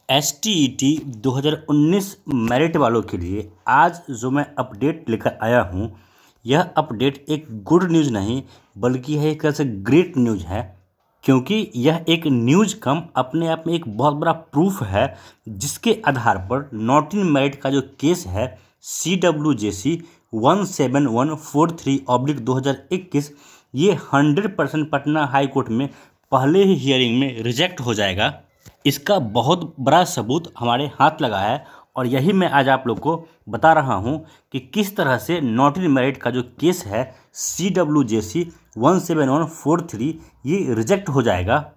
STET 2019 merit वालों के लिए आज जो मैं अपडेट लेकर आया हूँ, यह अपडेट एक गुड न्यूज़ नहीं बल्कि है एक तरह से ग्रेट न्यूज़ है, क्योंकि यह एक न्यूज़ कम अपने आप में एक बहुत बड़ा प्रूफ है, जिसके आधार पर नॉट इन मेरिट का जो केस है CWJC 17143/2021 ये 100% पटना हाई कोर्ट में पहले ही हियरिंग में रिजेक्ट हो जाएगा। इसका बहुत बड़ा सबूत हमारे हाथ लगा है और यही मैं आज आप लोग को बता रहा हूं कि किस तरह से नॉट इन मेरिट का जो केस है CWJC 17143 ये रिजेक्ट हो जाएगा।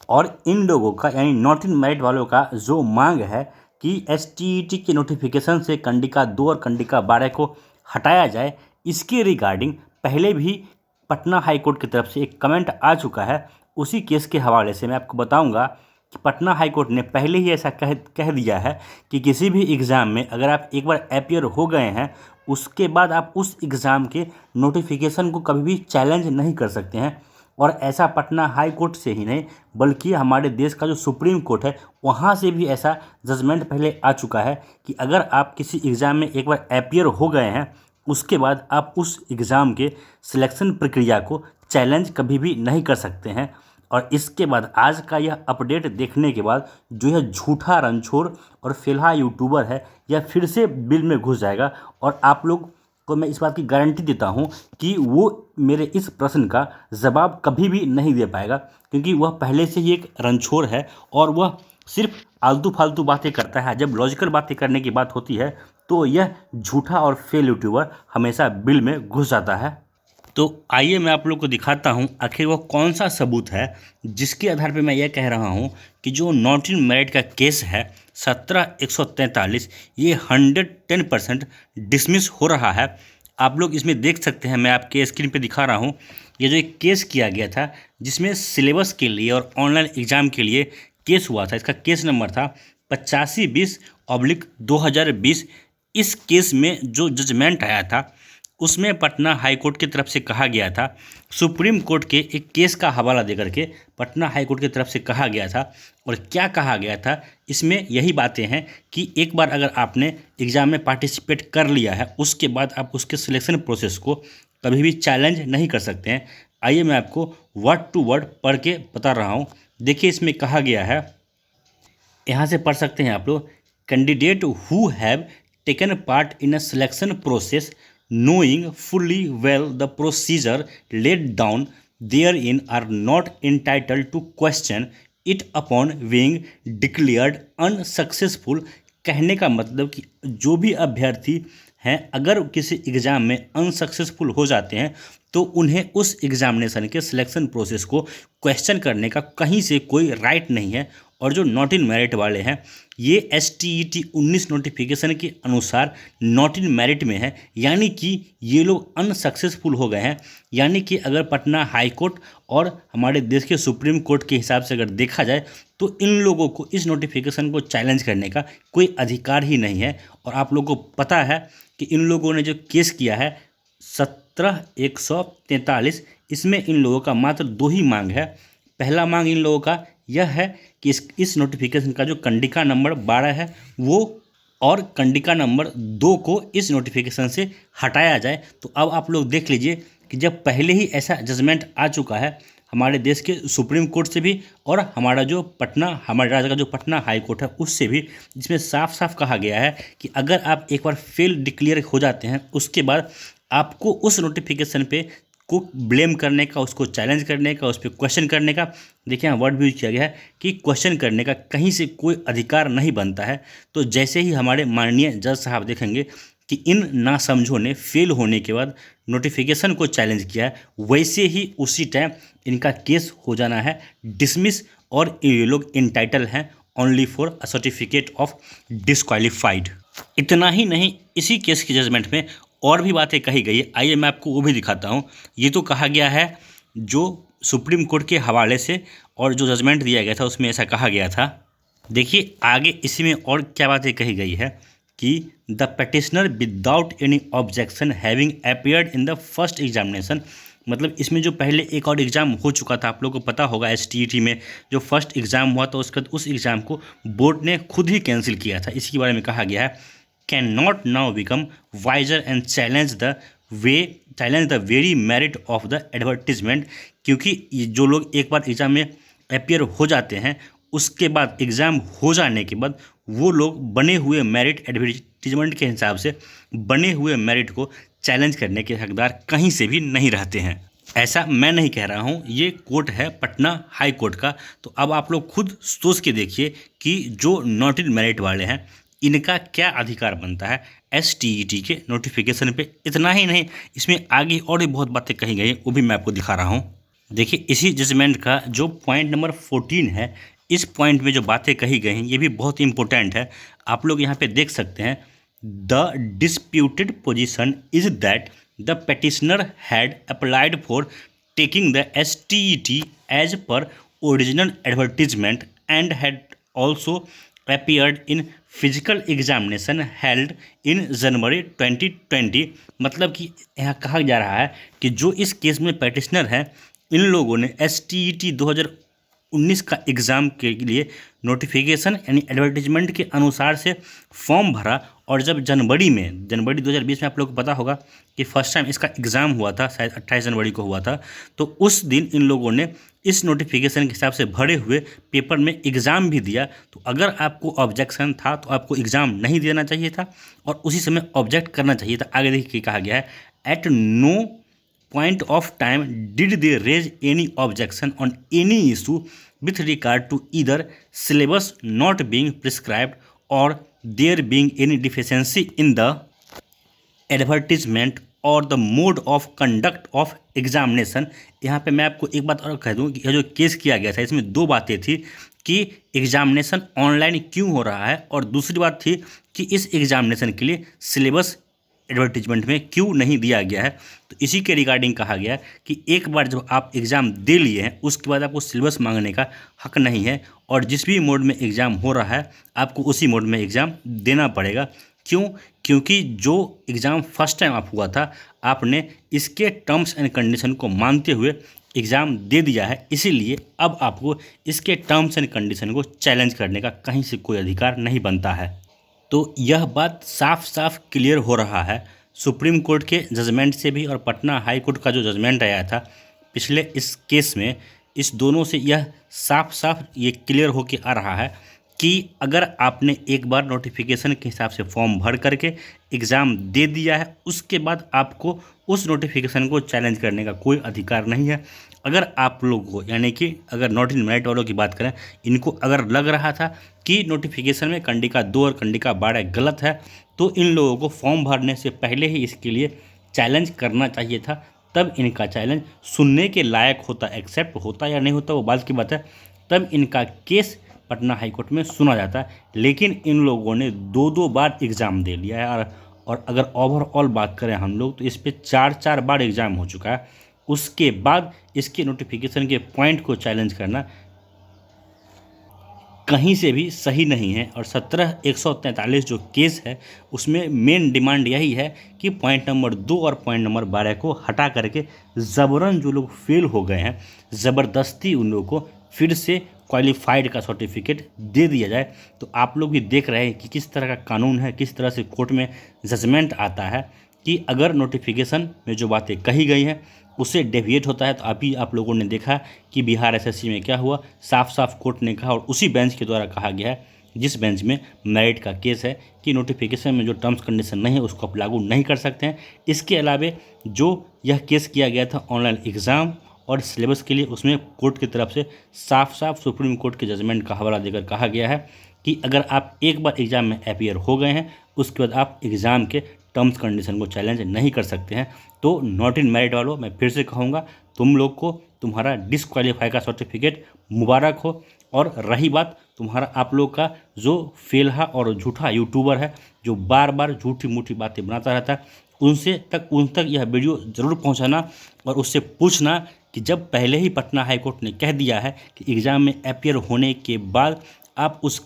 और इन लोगों का यानी नॉट इन मेरिट वालों का जो मांग है कि STET के नोटिफिकेशन से कंडिका 2 और कंडिका 12 को हटाया जाए, इसके रिगार्डिंग पहले भी पटना हाई कोर्ट की तरफ से एक कमेंट आ चुका है। उसी केस के हवाले से मैं आपको बताऊंगा कि पटना हाई कोर्ट ने पहले ही ऐसा कह दिया है कि किसी भी एग्ज़ाम में अगर आप एक बार अपीयर हो गए हैं, उसके बाद आप उस एग्ज़ाम के नोटिफिकेशन को कभी भी चैलेंज नहीं कर सकते हैं। और ऐसा पटना हाई कोर्ट से ही नहीं बल्कि हमारे देश का जो सुप्रीम कोर्ट है वहाँ से भी ऐसा जजमेंट पहले आ चुका है कि अगर आप किसी एग्ज़ाम में एक बार अपीयर हो गए हैं, उसके बाद आप उस एग्ज़ाम के सिलेक्शन प्रक्रिया को चैलेंज कभी भी नहीं कर सकते हैं। और इसके बाद आज का यह अपडेट देखने के बाद जो यह झूठा रणछोड़ और फेल्हा यूट्यूबर है, यह फिर से बिल में घुस जाएगा। और आप लोग को मैं इस बात की गारंटी देता हूं कि वो मेरे इस प्रश्न का जवाब कभी भी नहीं दे पाएगा, क्योंकि वह पहले से ही एक रणछोड़ है और वह सिर्फ आलतू फालतू बातें करता है। जब लॉजिकल बातें करने की बात होती है तो यह झूठा और फेल यूट्यूबर हमेशा बिल में घुस जाता है। तो आइए मैं आप लोग को दिखाता हूं आखिर वो कौन सा सबूत है जिसके आधार पे मैं ये कह रहा हूं कि जो नॉट इन मेरिट का केस है 17/143 ये 110% डिसमिस हो रहा है। आप लोग इसमें देख सकते हैं, मैं आपके स्क्रीन पे दिखा रहा हूं, ये जो एक केस किया गया था जिसमें सिलेबस के लिए और ऑनलाइन एग्ज़ाम के लिए केस हुआ था। इसका केस नंबर था 8520/2020। इस केस में जो जजमेंट आया था उसमें पटना हाई कोर्ट की तरफ से कहा गया था, सुप्रीम कोर्ट के एक केस का हवाला देकर के पटना हाई कोर्ट की तरफ से कहा गया था। और क्या कहा गया था, इसमें यही बातें हैं कि एक बार अगर आपने एग्ज़ाम में पार्टिसिपेट कर लिया है, उसके बाद आप उसके सिलेक्शन प्रोसेस को कभी भी चैलेंज नहीं कर सकते हैं। आइए मैं आपको वर्ड टू वर्ड पढ़ के बता रहा हूँ। देखिए इसमें कहा गया है, यहाँ से पढ़ सकते हैं आप लोग, candidate who have taken part in a selection process knowing fully well the procedure laid down therein are not entitled to question it upon being declared unsuccessful। कहने का मतलब कि जो भी अभ्यर्थी हैं अगर किसी एग्ज़ाम में अनसक्सेसफुल हो जाते हैं तो उन्हें उस एग्जामिनेशन के सिलेक्शन प्रोसेस को क्वेश्चन करने का कहीं से कोई राइट नहीं है। और जो नॉट इन मेरिट वाले हैं ये STET 19 नोटिफिकेशन के अनुसार नॉट इन मेरिट में है, यानी कि ये लोग अनसक्सेसफुल हो गए हैं। यानी कि अगर पटना हाई कोर्ट और हमारे देश के सुप्रीम कोर्ट के हिसाब से अगर देखा जाए तो इन लोगों को इस नोटिफिकेशन को चैलेंज करने का कोई अधिकार ही नहीं है। और आप लोगों को पता है कि इन लोगों ने जो केस किया है 17/143, इसमें इन लोगों का मात्र दो ही मांग है। पहला मांग इन लोगों का यह है कि इस नोटिफिकेशन का जो कंडिका नंबर 12 है वो और कंडिका नंबर 2 को इस नोटिफिकेशन से हटाया जाए। तो अब आप लोग देख लीजिए कि जब पहले ही ऐसा जजमेंट आ चुका है हमारे देश के सुप्रीम कोर्ट से भी और हमारे राज्य का जो पटना हाई कोर्ट है उससे भी, जिसमें साफ साफ कहा गया है कि अगर आप एक बार फेल डिक्लेयर हो जाते हैं उसके बाद आपको उस नोटिफिकेशन पे को ब्लेम करने का, उसको चैलेंज करने का, उस पर क्वेश्चन करने का, देखिए यहाँ वर्ड भी यूज किया गया है कि क्वेश्चन करने का कहीं से कोई अधिकार नहीं बनता है। तो जैसे ही हमारे माननीय जज साहब देखेंगे कि इन नासमझों ने फेल होने के बाद नोटिफिकेशन को चैलेंज किया है, वैसे ही उसी टाइम इनका केस हो जाना है डिसमिस और ये लोग इंटाइटल हैं only for a certificate of disqualified. इतना ही नहीं, इसी केस की जजमेंट में और भी बातें कही गई है, आइए मैं आपको वो भी दिखाता हूँ। ये तो कहा गया है जो सुप्रीम कोर्ट के हवाले से और जो जजमेंट दिया गया था उसमें ऐसा कहा गया था। देखिए आगे इसी में और क्या बातें कही गई है कि the petitioner without any objection having appeared in the first examination मतलब इसमें जो पहले एक और एग्ज़ाम हो चुका था, आप लोगों को पता होगा, STET में जो फर्स्ट एग्ज़ाम हुआ था उसके बाद उस एग्ज़ाम को बोर्ड ने खुद ही कैंसिल किया था। इसके बारे में कहा गया है, can not now become wiser and challenge the very merit of the advertisement. क्योंकि ये जो लोग एक बार एग्ज़ाम में अपियर हो जाते हैं, उसके बाद एग्ज़ाम हो जाने के बाद वो लोग बने हुए मेरिट एडवर्टीजमेंट के हिसाब से बने हुए मेरिट को चैलेंज करने के हकदार कहीं से भी नहीं रहते हैं। ऐसा मैं नहीं कह रहा हूँ, ये कोर्ट है पटना हाई कोर्ट का। तो अब आप लोग खुद सोच के देखिए कि जो नॉट इन मेरिट वाले हैं इनका क्या अधिकार बनता है STET के नोटिफिकेशन पे। इतना ही नहीं, इसमें आगे और भी बहुत बातें कही गई, वो भी मैं आपको दिखा रहा हूँ। देखिए इसी जजमेंट का जो पॉइंट नंबर 14 है, इस पॉइंट में जो बातें कही गई हैं ये भी बहुत इंपॉर्टेंट है। आप लोग यहाँ पे देख सकते हैं, the disputed position is that the petitioner had applied for taking the STET as per original advertisement and had also appeared in physical examination held in January 2020। मतलब कि यहाँ कहा जा रहा है कि जो इस केस में पेटिशनर है, इन लोगों ने STET 2019 का एग्ज़ाम के लिए नोटिफिकेशन यानी एडवर्टीजमेंट के अनुसार से फॉर्म भरा, और जब जनवरी 2020 में आप लोग को पता होगा कि फर्स्ट टाइम इसका एग्ज़ाम हुआ था, शायद 28 जनवरी को हुआ था, तो उस दिन इन लोगों ने इस नोटिफिकेशन के हिसाब से भरे हुए पेपर में एग्ज़ाम भी दिया। तो अगर आपको ऑब्जेक्शन था तो आपको एग्ज़ाम नहीं देना चाहिए था और उसी समय ऑब्जेक्ट करना चाहिए था। आगे देखिए कहा गया है, at no point of time did they raise any objection on any issue with regard to either syllabus not being prescribed or there being any deficiency in the advertisement और the mode of conduct of examination. यहाँ पे मैं आपको एक बात और कह दूँ कि यह जो केस किया गया था इसमें दो बातें थी कि एग्जामिनेशन ऑनलाइन क्यों हो रहा है, और दूसरी बात थी कि इस एग्जामिनेशन के लिए सिलेबस एडवर्टीजमेंट में क्यों नहीं दिया गया है। तो इसी के रिगार्डिंग कहा गया कि एक बार जब आप एग्ज़ाम दे लिए हैं उसके बाद आपको सिलेबस मांगने का हक नहीं है, और जिस भी मोड में एग्ज़ाम हो रहा है आपको उसी मोड में एग्ज़ाम देना पड़ेगा। क्यों? क्योंकि जो एग्ज़ाम फर्स्ट टाइम आप हुआ था आपने इसके टर्म्स एंड कंडीशन को मानते हुए एग्ज़ाम दे दिया है, इसीलिए अब आपको इसके टर्म्स एंड कंडीशन को चैलेंज करने का कहीं से कोई अधिकार नहीं बनता है। तो यह बात साफ साफ क्लियर हो रहा है सुप्रीम कोर्ट के जजमेंट से भी, और पटना हाई कोर्ट का जो जजमेंट आया था पिछले इस केस में, इस दोनों से यह साफ साफ ये क्लियर होके आ रहा है कि अगर आपने एक बार नोटिफिकेशन के हिसाब से फॉर्म भर करके एग्ज़ाम दे दिया है, उसके बाद आपको उस नोटिफिकेशन को चैलेंज करने का कोई अधिकार नहीं है। अगर आप लोग को, यानी कि अगर नॉट इन मेरिट वालों की बात करें, इनको अगर लग रहा था कि नोटिफिकेशन में कंडिका 2 और कंडिका 12 गलत है, तो इन लोगों को फॉर्म भरने से पहले ही इसके लिए चैलेंज करना चाहिए था। तब इनका चैलेंज सुनने के लायक होता, एक्सेप्ट होता या नहीं होता वो बात की बात है, तब इनका केस पटना हाई कोर्ट में सुना जाता है। लेकिन इन लोगों ने 2-2 बार एग्ज़ाम दे लिया है, और अगर ओवरऑल बात करें हम लोग तो इस पर 4-4 बार एग्ज़ाम हो चुका है। उसके बाद इसके नोटिफिकेशन के पॉइंट को चैलेंज करना कहीं से भी सही नहीं है। और 17-143 जो केस है उसमें मेन डिमांड यही है कि पॉइंट नंबर 2 और पॉइंट नंबर 12 को हटा करके ज़बरन जो लोग फेल हो गए हैं, ज़बरदस्ती उन लोगों को फिर से क्वालिफाइड का सर्टिफिकेट दे दिया जाए। तो आप लोग भी देख रहे हैं कि किस तरह का कानून है, किस तरह से कोर्ट में जजमेंट आता है कि अगर नोटिफिकेशन में जो बातें कही गई हैं उससे डेविएट होता है। तो अभी आप लोगों ने देखा कि बिहार SSC में क्या हुआ, साफ साफ कोर्ट ने कहा, और उसी बेंच के द्वारा कहा गया है जिस बेंच में मेरिट का केस है, कि नोटिफिकेशन में जो टर्म्स कंडीशन नहीं है उसको आप लागू नहीं कर सकते हैं। इसके अलावा जो यह केस किया गया था ऑनलाइन एग्ज़ाम और सिलेबस के लिए, उसमें कोर्ट की तरफ से साफ साफ सुप्रीम कोर्ट के जजमेंट का हवाला देकर कहा गया है कि अगर आप एक बार एग्ज़ाम में अपीयर हो गए हैं उसके बाद आप एग्ज़ाम के टर्म्स कंडीशन को चैलेंज नहीं कर सकते हैं। तो नॉट इन मेरिट वालों, मैं फिर से कहूँगा, तुम लोग को तुम्हारा डिसक्वालीफाई का सर्टिफिकेट मुबारक हो। और रही बात तुम्हारा, आप लोग का जो फेलहा और झूठा यूट्यूबर है जो बार बार झूठी मूठी बातें बनाता रहता है, उन तक यह वीडियो ज़रूर पहुंचाना और उससे पूछना कि जब पहले ही पटना हाई कोर्ट ने कह दिया है कि एग्ज़ाम में अपीयर होने के बाद आप उस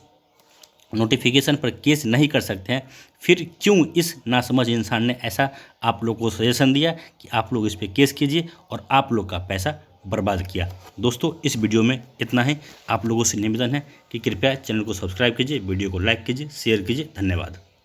नोटिफिकेशन पर केस नहीं कर सकते हैं, फिर क्यों इस नासमझ इंसान ने ऐसा आप लोग को सजेशन दिया कि आप लोग इस पर केस कीजिए और आप लोग का पैसा बर्बाद किया। दोस्तों इस वीडियो में इतना ही। आप लोगों से निवेदन है कि कृपया चैनल को सब्सक्राइब कीजिए, वीडियो को लाइक कीजिए, शेयर कीजिए। धन्यवाद।